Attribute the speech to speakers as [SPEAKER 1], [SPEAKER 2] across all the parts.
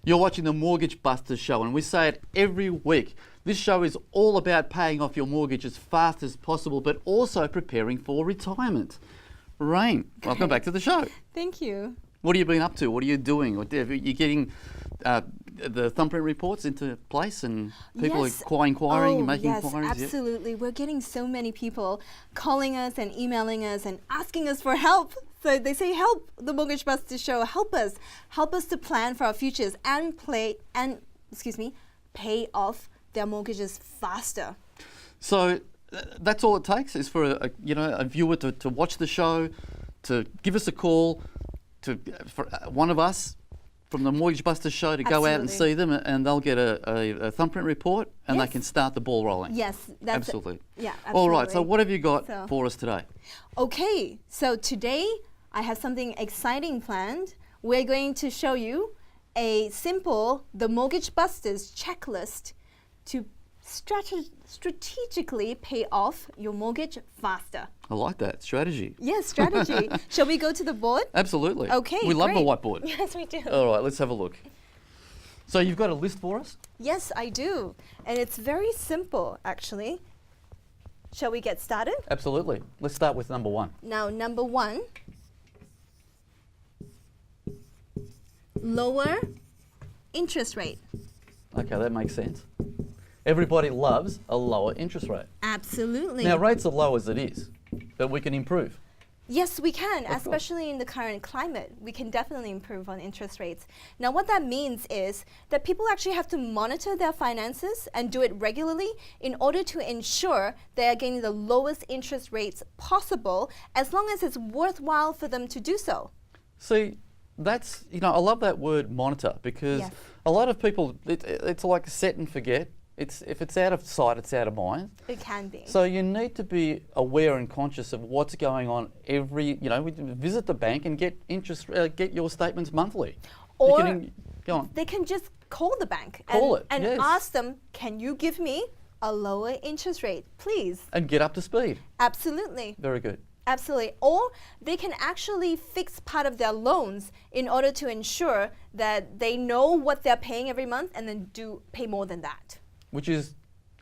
[SPEAKER 1] You're watching the Mortgage Busters show, and we say it every week. This show is all about paying off your mortgage as fast as possible, but also preparing for retirement. Rain, welcome back to the show.
[SPEAKER 2] Thank you.
[SPEAKER 1] What have you been up to? What are you doing? Are you getting the thumbprint reports into place, and people are inquiring and making inquiries?
[SPEAKER 2] Yes, absolutely. We're getting so many people calling us and emailing us and asking us for help. So they say, help the Mortgage Busters show, help us to plan for our futures and pay off their mortgages faster.
[SPEAKER 1] So that's all it takes is for a viewer to watch the show, to give us a call, for one of us from the Mortgage Busters show to go out and see them, and they'll get a thumbprint report, and they can start the ball rolling.
[SPEAKER 2] Yes, that's
[SPEAKER 1] absolutely.
[SPEAKER 2] Yeah, absolutely.
[SPEAKER 1] All right, so what have you got for us today?
[SPEAKER 2] Okay, so today I have something exciting planned. We're going to show you the Mortgage Busters checklist to strategically pay off your mortgage faster.
[SPEAKER 1] I like that strategy.
[SPEAKER 2] Yes, strategy. Shall we go to the board?
[SPEAKER 1] Absolutely.
[SPEAKER 2] Okay,
[SPEAKER 1] we love the whiteboard.
[SPEAKER 2] Yes, we do.
[SPEAKER 1] All right, let's have a look. So you've got a list for us?
[SPEAKER 2] Yes, I do. And it's very simple, actually. Shall we get started?
[SPEAKER 1] Absolutely. Let's start with number one.
[SPEAKER 2] Now, number one, lower interest rate.
[SPEAKER 1] Okay, that makes sense. Everybody loves a lower interest rate.
[SPEAKER 2] Absolutely.
[SPEAKER 1] Now, rates are low as it is, but we can improve.
[SPEAKER 2] Yes, we can, especially in the current climate. We can definitely improve on interest rates. Now, what that means is that people actually have to monitor their finances and do it regularly in order to ensure they are getting the lowest interest rates possible, as long as it's worthwhile for them to do so.
[SPEAKER 1] See, that's, I love that word monitor, because a lot of people, it's like set and forget. If it's out of sight, it's out of mind.
[SPEAKER 2] It can be.
[SPEAKER 1] So you need to be aware and conscious of what's going on visit the bank and get your statements monthly.
[SPEAKER 2] Or
[SPEAKER 1] go on.
[SPEAKER 2] They can just call the bank and ask them, can you give me a lower interest rate, please?
[SPEAKER 1] And get up to speed.
[SPEAKER 2] Absolutely.
[SPEAKER 1] Very good.
[SPEAKER 2] Absolutely. Or they can actually fix part of their loans in order to ensure that they know what they're paying every month and then pay more than that.
[SPEAKER 1] Which is,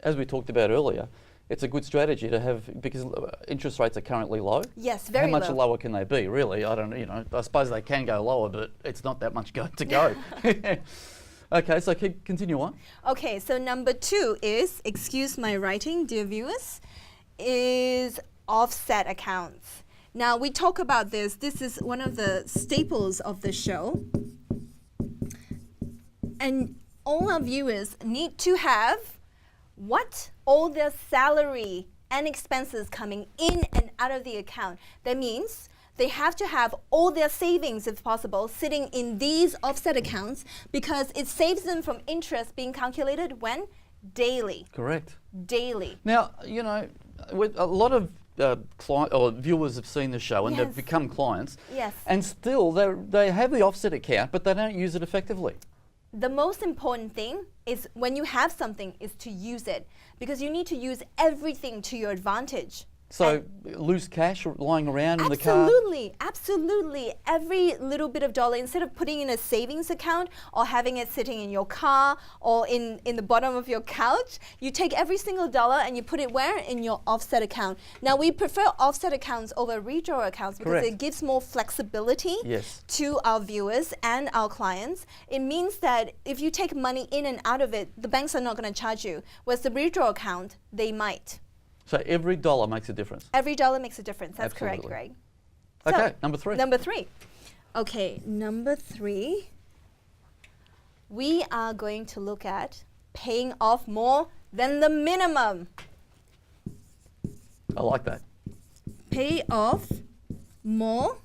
[SPEAKER 1] as we talked about earlier, it's a good strategy to have, because interest rates are currently low.
[SPEAKER 2] Yes, very low.
[SPEAKER 1] How much lower can they be, really? I don't know, I suppose they can go lower, but it's not that much to go. Okay, so continue on.
[SPEAKER 2] Okay, so number two is, excuse my writing, dear viewers, is offset accounts. Now, we talk about this. This is one of the staples of the show. And all our viewers need to have all their salary and expenses coming in and out of the account. That means they have to have all their savings, if possible, sitting in these offset accounts, because it saves them from interest being calculated when? Daily.
[SPEAKER 1] Correct.
[SPEAKER 2] Daily.
[SPEAKER 1] Now, with a lot of viewers have seen the show and they've become clients.
[SPEAKER 2] Yes.
[SPEAKER 1] And still, they have the offset account, but they don't use it effectively.
[SPEAKER 2] The most important thing is when you have something is to use it, because you need to use everything to your advantage.
[SPEAKER 1] So loose cash lying around in the car?
[SPEAKER 2] Absolutely, absolutely. Every little bit of dollar, instead of putting in a savings account or having it sitting in your car or in the bottom of your couch, you take every single dollar and you put it where? In your offset account. Now, we prefer offset accounts over redraw accounts because it gives more flexibility to our viewers and our clients. It means that if you take money in and out of it, the banks are not going to charge you. Whereas the redraw account, they might.
[SPEAKER 1] So every dollar makes a difference?
[SPEAKER 2] Every dollar makes a difference. That's correct, Greg.
[SPEAKER 1] Okay,
[SPEAKER 2] so,
[SPEAKER 1] number three.
[SPEAKER 2] Number three. Okay, number three. We are going to look at paying off more than the minimum.
[SPEAKER 1] I like that.
[SPEAKER 2] Pay off more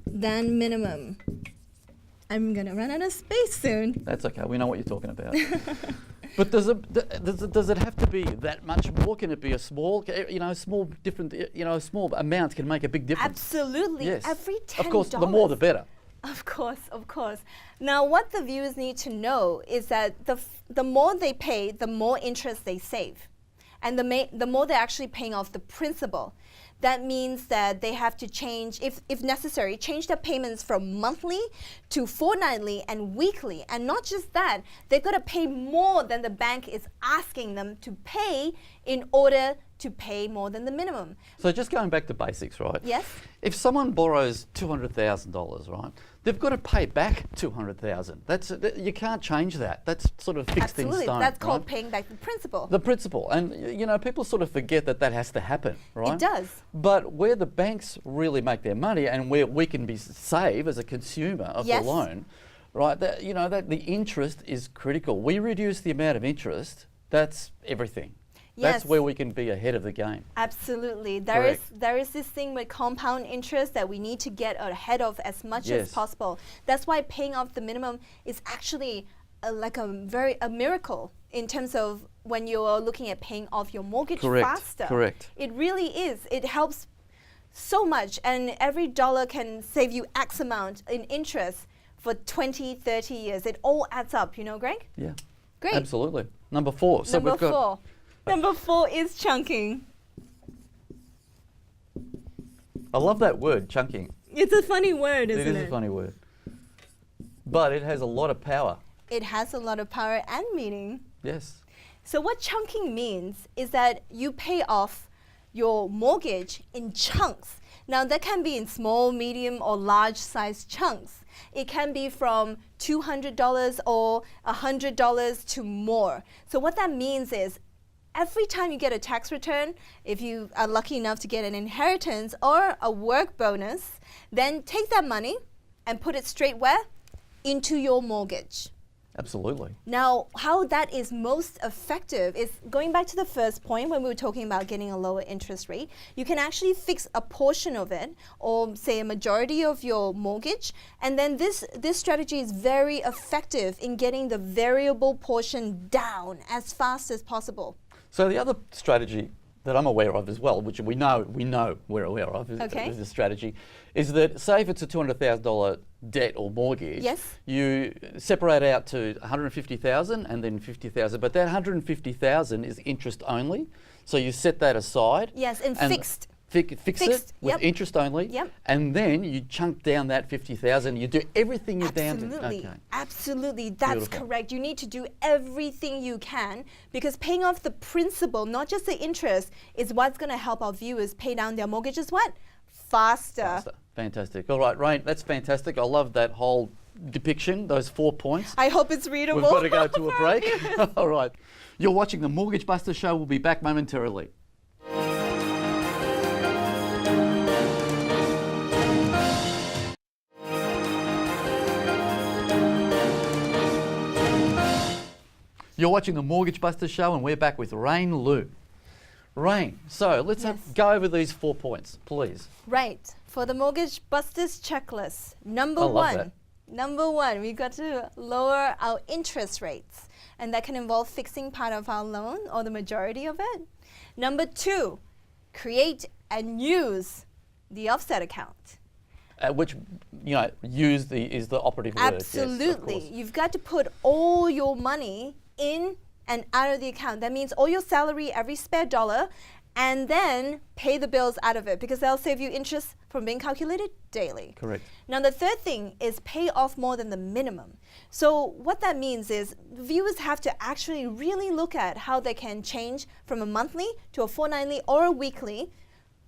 [SPEAKER 2] than minimum. I'm going to run out of space soon.
[SPEAKER 1] That's okay. We know what you're talking about. But does it have to be that much more? Can it be a small, small amount can make a big difference?
[SPEAKER 2] Absolutely.
[SPEAKER 1] Yes.
[SPEAKER 2] Every $10.
[SPEAKER 1] Of course, the more the better.
[SPEAKER 2] Of course, of course. Now, what the viewers need to know is that the more they pay, the more interest they save. And the more they're actually paying off the principal. that means that they have to change, if necessary, change their payments from monthly to fortnightly and weekly. And not just that, they've got to pay more than the bank is asking them to pay in order to pay more than the minimum.
[SPEAKER 1] So just going back to basics, right?
[SPEAKER 2] Yes.
[SPEAKER 1] If someone borrows $200,000, right, they've got to pay back $200,000. You can't change that. That's sort of fixed in stone.
[SPEAKER 2] That's called
[SPEAKER 1] right?
[SPEAKER 2] paying back the principal.
[SPEAKER 1] The principal. And, you know, people sort of forget that that has to happen, right?
[SPEAKER 2] It does.
[SPEAKER 1] But where the banks really make their money and where we can be save as a consumer of
[SPEAKER 2] Yes.
[SPEAKER 1] the loan, right, that, you know, that the interest is critical. We reduce the amount of interest, that's everything. That's
[SPEAKER 2] Yes.
[SPEAKER 1] where we can be ahead of the game.
[SPEAKER 2] Absolutely.
[SPEAKER 1] Correct.
[SPEAKER 2] There is this thing with compound interest that we need to get ahead of as much as
[SPEAKER 1] Yes.
[SPEAKER 2] possible. That's why paying off the minimum is actually like a miracle in terms of when you're looking at paying off your mortgage
[SPEAKER 1] Correct.
[SPEAKER 2] faster.
[SPEAKER 1] Correct.
[SPEAKER 2] It really is. It helps so much, and every dollar can save you X amount in interest for 20, 30 years. It all adds up, you know, Greg?
[SPEAKER 1] Yeah.
[SPEAKER 2] Great.
[SPEAKER 1] Absolutely. Number 4. So
[SPEAKER 2] Number
[SPEAKER 1] we've got
[SPEAKER 2] 4. Number 4 is chunking.
[SPEAKER 1] I love that word, chunking.
[SPEAKER 2] It's a funny word, isn't it?
[SPEAKER 1] It is a funny word. But it has a lot of power.
[SPEAKER 2] It has a lot of power and meaning.
[SPEAKER 1] Yes.
[SPEAKER 2] So what chunking means is that you pay off your mortgage in chunks. Now that can be in small, medium, or large size chunks. It can be from $200 or $100 to more. So what that means is every time you get a tax return, if you are lucky enough to get an inheritance or a work bonus, then take that money and put it straight where? Into your mortgage.
[SPEAKER 1] Absolutely.
[SPEAKER 2] Now, how that is most effective is going back to the first point when we were talking about getting a lower interest rate. You can actually fix a portion of it, or say a majority of your mortgage, and then this strategy is very effective in getting the variable portion down as fast as possible.
[SPEAKER 1] So the other strategy that I'm aware of as well, which we know we're aware of,
[SPEAKER 2] Okay.
[SPEAKER 1] is a strategy, is that say if it's a $200,000 debt or mortgage,
[SPEAKER 2] Yes.
[SPEAKER 1] you separate out to $150,000 and then $50,000, but that $150,000 is interest only, so you set that aside.
[SPEAKER 2] Yes, and fixed.
[SPEAKER 1] Fix
[SPEAKER 2] Fixed,
[SPEAKER 1] it with
[SPEAKER 2] yep.
[SPEAKER 1] interest only,
[SPEAKER 2] Yep.
[SPEAKER 1] and then you chunk down that $50,000. You do everything you down to.
[SPEAKER 2] Absolutely,
[SPEAKER 1] Okay.
[SPEAKER 2] absolutely. That's
[SPEAKER 1] Beautiful.
[SPEAKER 2] correct. You need to do everything you can because paying off the principal, not just the interest, is what's going to help our viewers pay down their mortgages. What? Faster.
[SPEAKER 1] Fantastic. All right, Rain, that's fantastic. I love that whole depiction, those 4 points.
[SPEAKER 2] I hope it's readable.
[SPEAKER 1] We've got to go to a
[SPEAKER 2] for
[SPEAKER 1] break.
[SPEAKER 2] our viewers.
[SPEAKER 1] All right. You're watching the Mortgage Busters show. We'll be back momentarily. You're watching the Mortgage Busters show, and we're back with Rain Liu. Rain, so let's
[SPEAKER 2] Yes.
[SPEAKER 1] go over these 4 points, please.
[SPEAKER 2] Right. For the Mortgage Busters checklist, number
[SPEAKER 1] I love
[SPEAKER 2] one.
[SPEAKER 1] that.
[SPEAKER 2] Number one, we've got to lower our interest rates. And that can involve fixing part of our loan or the majority of it. Number 2, create and use the offset account.
[SPEAKER 1] Which, you know, is the operative word. yes, of
[SPEAKER 2] Absolutely.
[SPEAKER 1] course.
[SPEAKER 2] You've got to put all your money in and out of the account. That means all your salary, every spare dollar, and then pay the bills out of it because they'll save you interest from being calculated daily.
[SPEAKER 1] Correct.
[SPEAKER 2] Now, the third thing is pay off more than the minimum. So what that means is viewers have to actually really look at how they can change from a monthly to a fortnightly or a weekly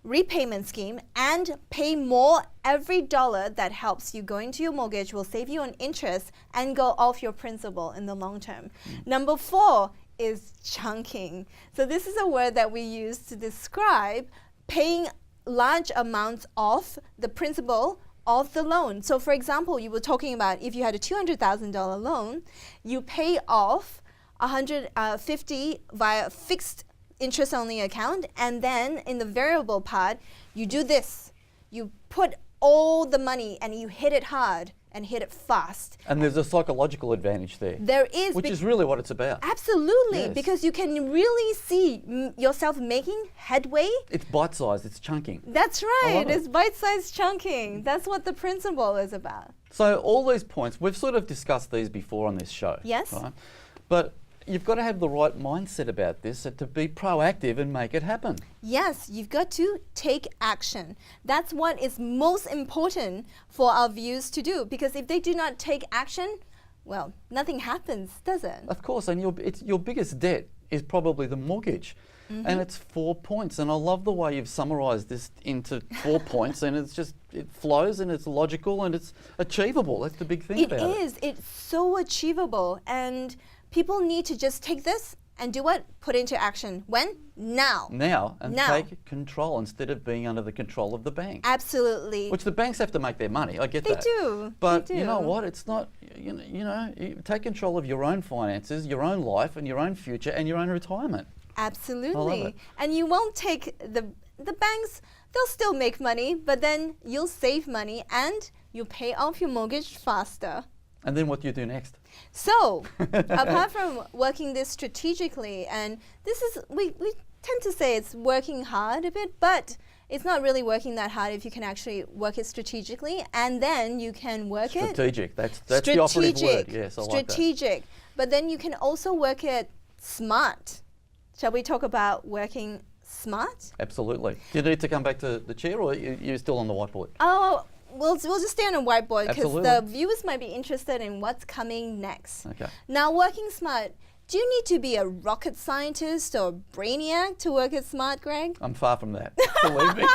[SPEAKER 2] repayment scheme and pay more. Every dollar that helps you go into your mortgage will save you on interest and go off your principal in the long term. Number 4 is chunking. So this is a word that we use to describe paying large amounts off the principal of the loan. So for example, you were talking about if you had a $200,000 loan, you pay off $150 via fixed interest only account, and then in the variable part, you do this. You put all the money and you hit it hard and hit it fast.
[SPEAKER 1] And there's a psychological advantage there.
[SPEAKER 2] There is.
[SPEAKER 1] Which is really what it's about.
[SPEAKER 2] Absolutely,
[SPEAKER 1] Yes.
[SPEAKER 2] because you can really see yourself making headway.
[SPEAKER 1] It's bite-sized, it's chunking.
[SPEAKER 2] That's right,
[SPEAKER 1] love it.
[SPEAKER 2] it's bite-sized chunking. That's what the principle is about.
[SPEAKER 1] So all these points, we've sort of discussed these before on this show.
[SPEAKER 2] Yes.
[SPEAKER 1] Right? But you've got to have the right mindset about this, to be proactive and make it happen.
[SPEAKER 2] Yes, you've got to take action. That's what is most important for our viewers to do, because if they do not take action, well, nothing happens, does it?
[SPEAKER 1] Of course, and your biggest debt is probably the mortgage. And it's 4 points, and I love the way you've summarised this into 4 points, and it flows and it's logical and it's achievable. That's the big thing about it.
[SPEAKER 2] It is. It's so achievable, and people need to just take this and do what? Put into action. When? Now.
[SPEAKER 1] Now, and take control instead of being under the control of the bank.
[SPEAKER 2] Absolutely.
[SPEAKER 1] Which the banks have to make their money. I get that.
[SPEAKER 2] They do.
[SPEAKER 1] But
[SPEAKER 2] they do.
[SPEAKER 1] you know what? It's not. You take control of your own finances, your own life, and your own future, and your own retirement.
[SPEAKER 2] Absolutely. And you won't take the banks, they'll still make money, but then you'll save money and you'll pay off your mortgage faster.
[SPEAKER 1] And then what do you do next?
[SPEAKER 2] So, apart from working this strategically, and this is, we tend to say it's working hard a bit, but it's not really working that hard if you can actually work it strategically, and then you can work it.
[SPEAKER 1] Strategic, that's the operative word. Yes, I like that.
[SPEAKER 2] Strategic. But then you can also work it smart. Shall we talk about working smart?
[SPEAKER 1] Absolutely. Do you need to come back to the chair, or you're still on the whiteboard?
[SPEAKER 2] Oh, we'll just stay on a whiteboard because
[SPEAKER 1] Absolutely.
[SPEAKER 2] the viewers might be interested in what's coming next.
[SPEAKER 1] Okay.
[SPEAKER 2] Now, working smart, do you need to be a rocket scientist or a brainiac to work it smart, Greg?
[SPEAKER 1] I'm far from that, believe me.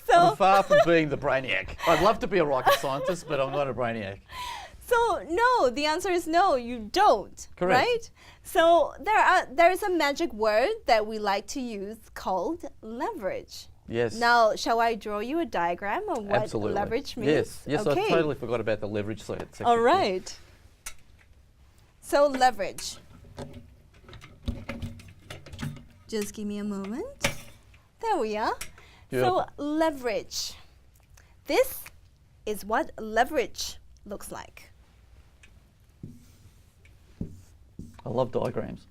[SPEAKER 2] So
[SPEAKER 1] I'm far from being the brainiac. I'd love to be a rocket scientist, but I'm not a brainiac.
[SPEAKER 2] So no, the answer is no, you don't.
[SPEAKER 1] Correct.
[SPEAKER 2] Right? So there is a magic word that we like to use called leverage.
[SPEAKER 1] Yes.
[SPEAKER 2] Now, shall I draw you a diagram of what
[SPEAKER 1] Absolutely.
[SPEAKER 2] leverage means?
[SPEAKER 1] Yes,
[SPEAKER 2] okay.
[SPEAKER 1] I totally forgot about the leverage section.
[SPEAKER 2] All right. So leverage. Just give me a moment. There we are.
[SPEAKER 1] Beautiful.
[SPEAKER 2] So leverage. This is what leverage looks like.
[SPEAKER 1] I love diagrams.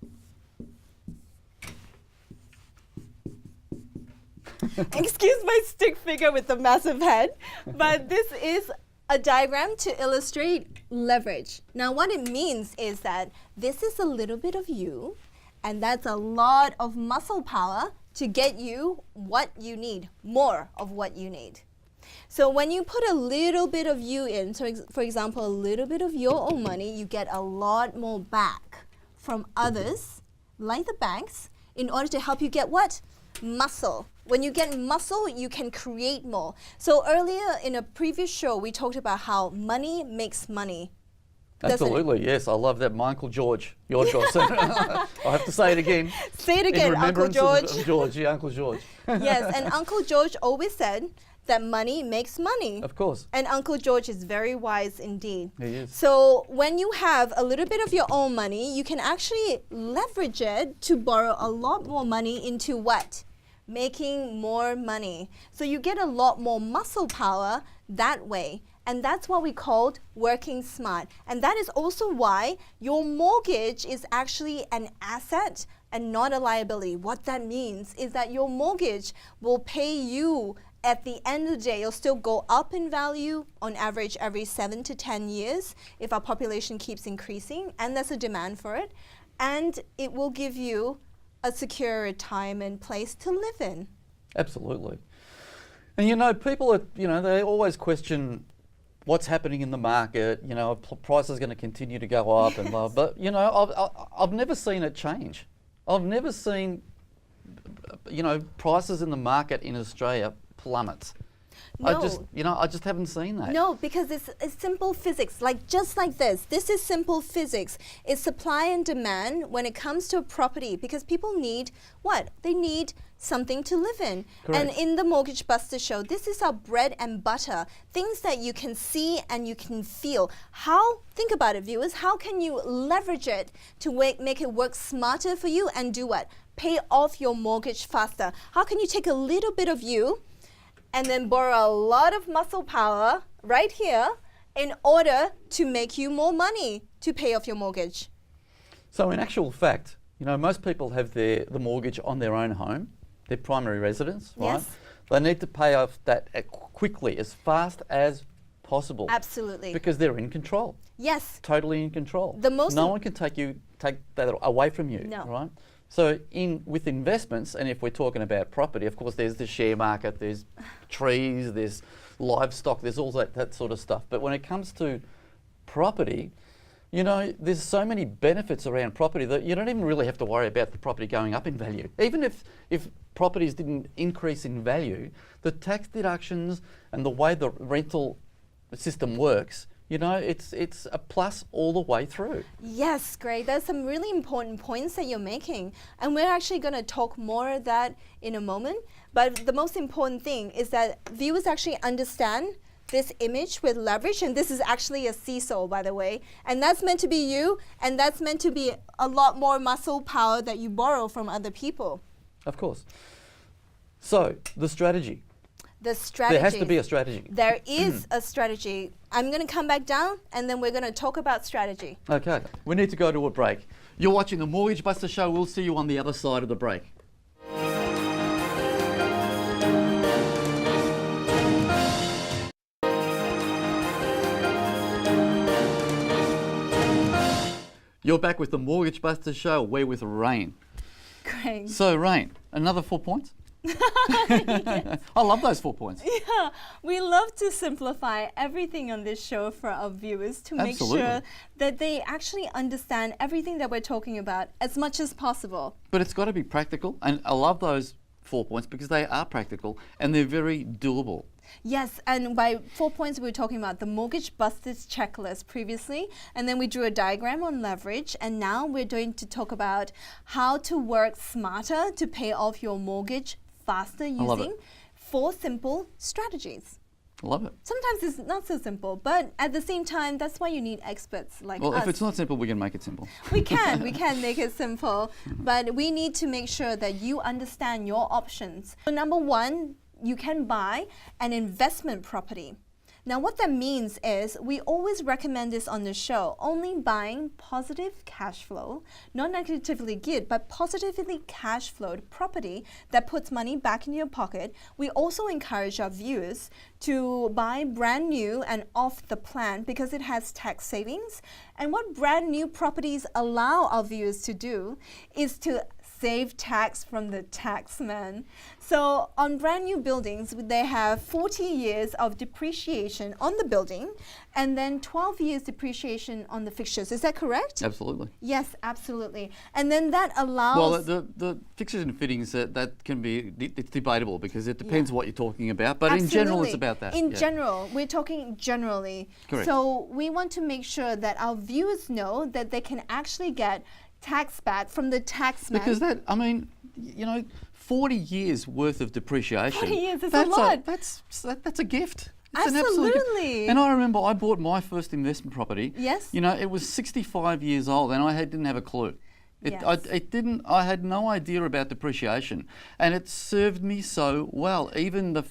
[SPEAKER 2] Excuse my stick figure with the massive head, but this is a diagram to illustrate leverage. Now, what it means is that this is a little bit of you, and that's a lot of muscle power to get you what you need, more of what you need. So when you put a little bit of you in, so for example, a little bit of your own money, you get a lot more back from others, like the banks, in order to help you get what? Muscle. When you get muscle, you can create more. So earlier in a previous show, we talked about how money makes money.
[SPEAKER 1] Absolutely, yes. I love that. My Uncle George, your George. I have to say it again.
[SPEAKER 2] Say it again,
[SPEAKER 1] in
[SPEAKER 2] Uncle
[SPEAKER 1] remembrance
[SPEAKER 2] George.
[SPEAKER 1] Of George, yeah, Uncle George.
[SPEAKER 2] Yes, and Uncle George always said that money makes money.
[SPEAKER 1] Of course.
[SPEAKER 2] And Uncle George is very wise indeed.
[SPEAKER 1] He is.
[SPEAKER 2] So when you have a little bit of your own money, you can actually leverage it to borrow a lot more money into what? Making more money. So you get a lot more muscle power that way. And that's what we called working smart. And that is also why your mortgage is actually an asset and not a liability. What that means is that your mortgage will pay you at the end of the day. It'll still go up in value on average every 7 to 10 years if our population keeps increasing, and there's a demand for it. And it will give you a secure retirement place to live in.
[SPEAKER 1] Absolutely. And you know, people are, they always question what's happening in the market, price is going to continue to go up and blah, but I've never seen it change. I've never seen, prices in the market in Australia plummet.
[SPEAKER 2] No.
[SPEAKER 1] I just haven't seen that.
[SPEAKER 2] No, because it's simple physics, just like this. This is simple physics. It's supply and demand when it comes to a property, because people need what? They need something to live in.
[SPEAKER 1] Correct.
[SPEAKER 2] And in the Mortgage Busters show, this is our bread and butter, things that you can see and you can feel. Think about it, viewers, how can you leverage it to make it work smarter for you and do what? Pay off your mortgage faster. How can you take a little bit of you and then borrow a lot of muscle power right here in order to make you more money to pay off your mortgage?
[SPEAKER 1] So in actual fact, most people have the mortgage on their own home, their primary residence, right?
[SPEAKER 2] Yes.
[SPEAKER 1] They need to pay off that quickly, as fast as possible.
[SPEAKER 2] Absolutely.
[SPEAKER 1] Because they're in control.
[SPEAKER 2] Yes.
[SPEAKER 1] Totally in control.
[SPEAKER 2] No
[SPEAKER 1] one can take that away from you.
[SPEAKER 2] No.
[SPEAKER 1] Right? So with investments, and if we're talking about property, of course there's the share market, there's trees, there's livestock, there's all that sort of stuff. But when it comes to property, you know, there's so many benefits around property that you don't even really have to worry about the property going up in value. Even if properties didn't increase in value, the tax deductions and the way the rental system works, you know, it's a plus all the way through.
[SPEAKER 2] Yes, great. There's some really important points that you're making. And we're actually going to talk more of that in a moment. But the most important thing is that viewers actually understand this image with leverage, and this is actually a seesaw, by the way, and that's meant to be you, and that's meant to be a lot more muscle power that you borrow from other people.
[SPEAKER 1] Of course. So, the strategy.
[SPEAKER 2] The strategy.
[SPEAKER 1] There has to be a strategy.
[SPEAKER 2] There is a strategy. I'm going to come back down, and then we're going to talk about strategy.
[SPEAKER 1] Okay, we need to go to a break. You're watching the Mortgage Busters show. We'll see you on the other side of the break. You're back with the Mortgage Busters show. We're with Rain.
[SPEAKER 2] Great.
[SPEAKER 1] So, Rain, another 4 points? I love those 4 points.
[SPEAKER 2] Yeah, we love to simplify everything on this show for our viewers to make sure that they actually understand everything that we're talking about as much as possible.
[SPEAKER 1] But it's got to be practical, and I love those 4 points because they are practical and they're very doable.
[SPEAKER 2] Yes, and by 4 points, we were talking about the Mortgage Busters checklist previously, and then we drew a diagram on leverage, and now we're going to talk about how to work smarter to pay off your mortgage faster using 4 simple strategies.
[SPEAKER 1] I love it.
[SPEAKER 2] Sometimes it's not so simple, but at the same time, that's why you need experts like us.
[SPEAKER 1] Well, if it's not simple, we can make it simple.
[SPEAKER 2] We can make it simple, but we need to make sure that you understand your options. So number 1, you can buy an investment property. Now what that means is we always recommend this on the show, only buying positive cash flow, not negatively geared, but positively cash flowed property that puts money back in your pocket. We also encourage our viewers to buy brand new and off the plan because it has tax savings. And what brand new properties allow our viewers to do is to save tax from the tax man. So on brand new buildings, they have 40 years of depreciation on the building and then 12 years depreciation on the fixtures. Is that correct?
[SPEAKER 1] Absolutely.
[SPEAKER 2] Yes, absolutely. And then that allows...
[SPEAKER 1] Well, the fixtures and fittings, that can be, it's debatable because it depends what you're talking about, but
[SPEAKER 2] Absolutely.
[SPEAKER 1] in general it's about that.
[SPEAKER 2] In general, we're talking generally.
[SPEAKER 1] Correct.
[SPEAKER 2] So we want to make sure that our viewers know that they can actually get tax back from the tax man.
[SPEAKER 1] Because that, I mean, you know, 40 years worth of depreciation.
[SPEAKER 2] 40 years is a lot.
[SPEAKER 1] That's a gift. It's
[SPEAKER 2] Absolutely.
[SPEAKER 1] And I remember I bought my first investment property.
[SPEAKER 2] Yes.
[SPEAKER 1] You know, it was 65 years old and I didn't have a clue. I had no idea about depreciation, and it served me so well. Even that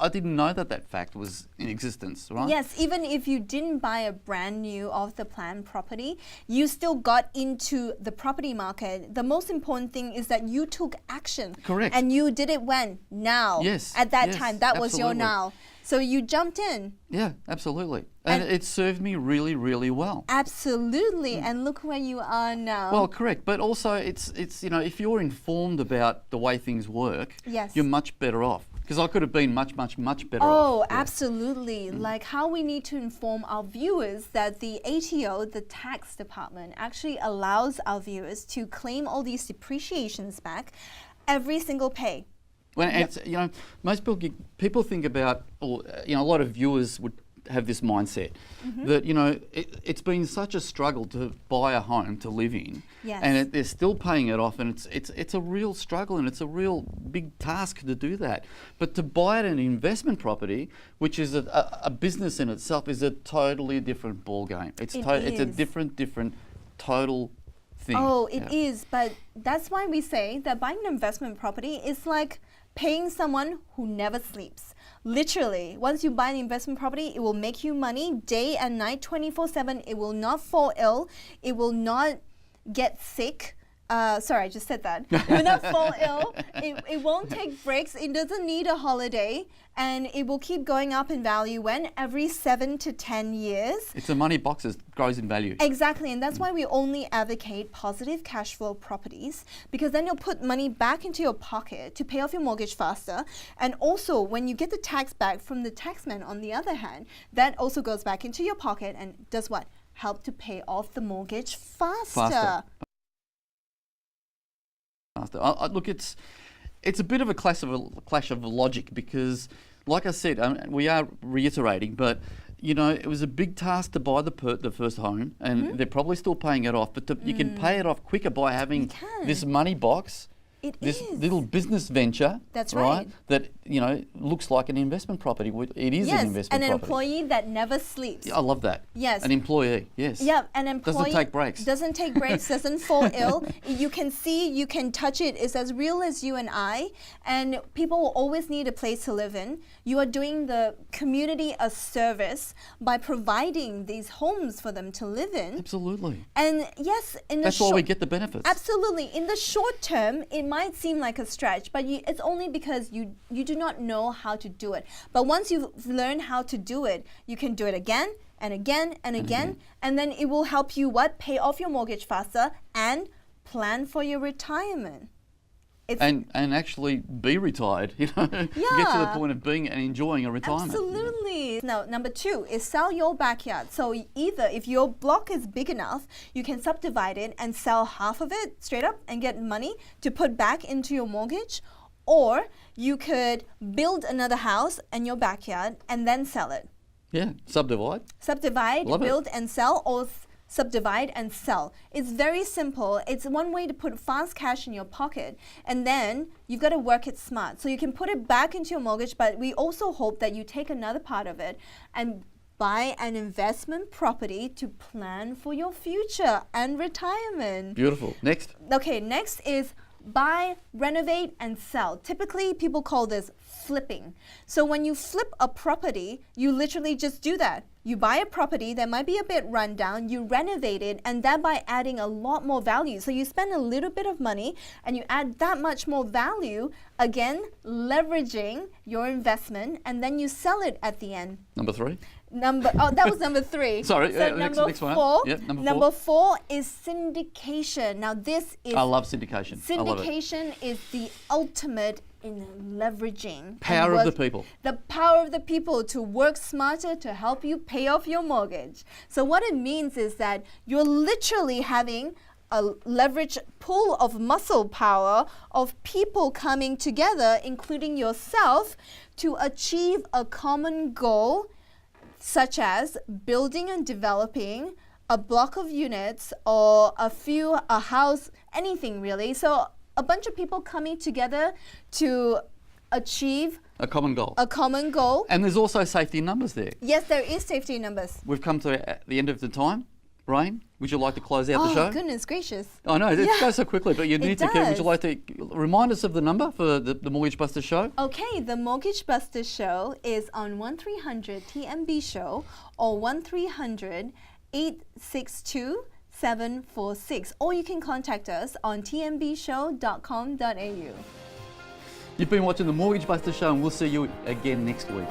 [SPEAKER 1] I didn't know that fact was in existence, right?
[SPEAKER 2] Yes, even if you didn't buy a brand new off-the-plan property, you still got into the property market. The most important thing is that you took action.
[SPEAKER 1] Correct.
[SPEAKER 2] And you did it when? Now.
[SPEAKER 1] Yes.
[SPEAKER 2] At that
[SPEAKER 1] yes,
[SPEAKER 2] time. That was your
[SPEAKER 1] absolutely.
[SPEAKER 2] now. So you jumped in.
[SPEAKER 1] Yeah, absolutely. And it served me really, really well.
[SPEAKER 2] Absolutely. And look where you are now.
[SPEAKER 1] Well, correct. But also, it's you know, if you're informed about the way things work,
[SPEAKER 2] Yes.
[SPEAKER 1] you're much better off. Because I could have been much better off.
[SPEAKER 2] Oh, absolutely. Like how we need to inform our viewers that the ATO, the tax department, actually allows our viewers to claim all these depreciations back every single pay.
[SPEAKER 1] When it's, you know, most people think about, or you know, a lot of viewers would have this mindset that, you know, it's been such a struggle to buy a home to live in,
[SPEAKER 2] Yes.
[SPEAKER 1] and they're still paying it off, and it's a real struggle, and it's a real big task to do that. But to buy an investment property, which is a business in itself, is a totally different ball game. It's a different total thing.
[SPEAKER 2] Oh, it is. But that's why we say that buying an investment property is like paying someone who never sleeps. Literally, once you buy an investment property, it will make you money day and night, 24/7. It will not fall ill. It will not get sick sorry, I just said that. It will not fall ill. It won't take breaks. It doesn't need a holiday. And it will keep going up in value every 7 to 10 years.
[SPEAKER 1] It's a money box that grows in value.
[SPEAKER 2] Exactly, and that's why we only advocate positive cash flow properties, because then you'll put money back into your pocket to pay off your mortgage faster. And also, when you get the tax back from the taxman, on the other hand, that also goes back into your pocket and does what? Help to pay off the mortgage faster.
[SPEAKER 1] Look, it's a bit of a clash of logic because, like I said, we are reiterating, but you know, it was a big task to buy the first home, and they're probably still paying it off. But you can pay it off quicker by having this money box. This little business venture,
[SPEAKER 2] that's right,
[SPEAKER 1] that, you know, looks like an investment property. It is an investment property.
[SPEAKER 2] An employee that never sleeps.
[SPEAKER 1] Yeah, I love that.
[SPEAKER 2] Yes.
[SPEAKER 1] An employee, yes.
[SPEAKER 2] Yeah, an employee.
[SPEAKER 1] Doesn't take breaks.
[SPEAKER 2] Doesn't take breaks, doesn't fall ill. You can see, you can touch it. It's as real as you and I. And people will always need a place to live in. You are doing the community a service by providing these homes for them to live in.
[SPEAKER 1] Absolutely.
[SPEAKER 2] And yes,
[SPEAKER 1] that's why we get the benefits.
[SPEAKER 2] Absolutely. In the short term, it might seem like a stretch, but it's only because you do not know how to do it. But once you've learned how to do it, you can do it again and again and again, and then it will help you pay off your mortgage faster and plan for your retirement.
[SPEAKER 1] And actually be retired, you know, get to the point of being and enjoying a retirement.
[SPEAKER 2] Absolutely. Now, number 2 is sell your backyard. So either if your block is big enough, you can subdivide it and sell half of it straight up and get money to put back into your mortgage, or you could build another house in your backyard and then sell it.
[SPEAKER 1] Yeah, subdivide.
[SPEAKER 2] Subdivide, build and sell, or subdivide and sell. It's very simple. It's one way to put fast cash in your pocket, and then you've got to work it smart. So you can put it back into your mortgage, but we also hope that you take another part of it and buy an investment property to plan for your future and retirement.
[SPEAKER 1] Beautiful. Next.
[SPEAKER 2] Okay, next is buy, renovate, and sell. Typically, people call this flipping. So when you flip a property, you literally just do that. You buy a property that might be a bit run down, you renovate it, and thereby adding a lot more value. So you spend a little bit of money and you add that much more value, again, leveraging your investment, and then you sell it at the end.
[SPEAKER 1] Number 3.
[SPEAKER 2] That was number 3.
[SPEAKER 1] Sorry,
[SPEAKER 2] so
[SPEAKER 1] next
[SPEAKER 2] 4,
[SPEAKER 1] one. Yep,
[SPEAKER 2] number 4 is syndication. Now this is...
[SPEAKER 1] I love syndication.
[SPEAKER 2] Syndication is the ultimate in leveraging.
[SPEAKER 1] Power of the people.
[SPEAKER 2] The power of the people to work smarter to help you pay off your mortgage. So what it means is that you're literally having a leverage pool of muscle power of people coming together, including yourself, to achieve a common goal, such as building and developing a block of units or a house, anything really. So a bunch of people coming together to achieve
[SPEAKER 1] a common goal.
[SPEAKER 2] A common goal.
[SPEAKER 1] And there's also safety in numbers there.
[SPEAKER 2] Yes, there is safety in numbers.
[SPEAKER 1] We've come to the end of the time. Rain, would you like to close out the show?
[SPEAKER 2] Oh, goodness gracious.
[SPEAKER 1] I know, it goes so quickly, but you need to. Would you like to remind us of the number for the Mortgage Busters show?
[SPEAKER 2] Okay, the Mortgage Busters show is on 1300 TMB show or 1300 862 746, or you can contact us on tmbshow.com.au.
[SPEAKER 1] You've been watching the Mortgage Busters show, and we'll see you again next week.